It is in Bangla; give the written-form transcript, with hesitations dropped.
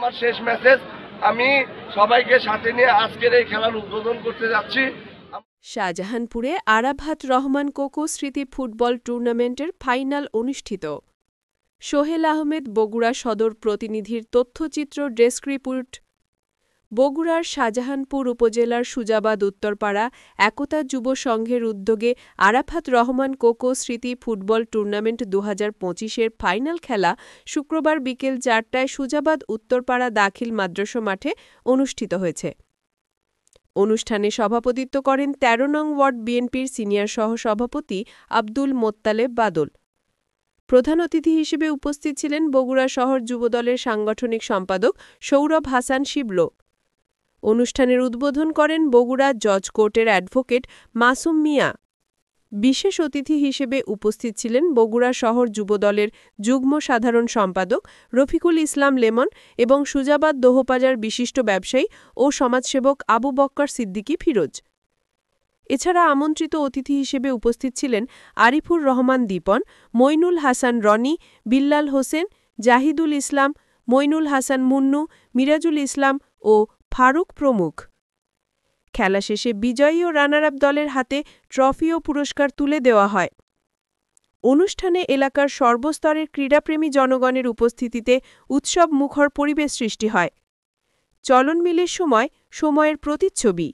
আমার শেষ মেসেজ, আমি সবাইকে সাথে নিয়ে আজকের এই খেলার উদ্বোধন করতে যাচ্ছি। শাহজাহানপুরে আরাফাত রহমান কোকো স্মৃতি ফুটবল টুর্নামেন্টের ফাইনাল অনুষ্ঠিত। সোহেল আহমেদ বগুড়া সদর প্রতিনিধির তথ্যচিত্র ডেস্ক রিপোর্ট। বগুড়ার শাহজাহানপুর উপজেলার সুজাবাদ উত্তরপাড়া একতা যুব সংঘের উদ্যোগে আরাফাত রহমান কোকো স্মৃতি ফুটবল টুর্নামেন্ট ২০২৫-এর ফাইনাল খেলা শুক্রবার বিকেল ৪টায় সুজাবাদ উত্তরপাড়া দাখিল মাদ্রাসা মাঠে অনুষ্ঠিত হয়েছে। অনুষ্ঠানে সভাপতিত্ব করেন ১৩ নং ওয়ার্ড বিএনপির সিনিয়র সহসভাপতি আব্দুল মোত্তালেব বাদল। প্রধান অতিথি হিসেবে উপস্থিত ছিলেন বগুড়া শহর যুবদলের সাংগঠনিক সম্পাদক সৌরভ হাসান শিবলো। অনুষ্ঠানের উদ্বোধন করেন বগুড়া জজ কোর্টের অ্যাডভোকেট মাসুম মিয়া। বিশেষ অতিথি হিসেবে উপস্থিত ছিলেন বগুড়া শহর যুবদলের যুগ্ম সাধারণ সম্পাদক রফিকুল ইসলাম লেমন এবং সুজাবাদ দোহপাজার বিশিষ্ট ব্যবসায়ী ও সমাজসেবক আবু বক্কর সিদ্দিকী ফিরোজ। এছাড়া আমন্ত্রিত অতিথি হিসেবে উপস্থিত ছিলেন আরিফুর রহমান দীপন, মইনুল হাসান রনি, বিল্লাল হোসেন, জাহিদুল ইসলাম, মইনুল হাসান মুন্নু, মিরাজুল ইসলাম ও ফারুক প্রমুখ। খেলা শেষে বিজয়ী ও রানার আপ দলের হাতে ট্রফি ও পুরস্কার তুলে দেওয়া হয়। অনুষ্ঠানে এলাকার সর্বস্তরের ক্রীড়াপ্রেমী জনগণের উপস্থিতিতে উৎসব মুখর পরিবেশ সৃষ্টি হয়। চলন মিলের সময়ের প্রতিচ্ছবি।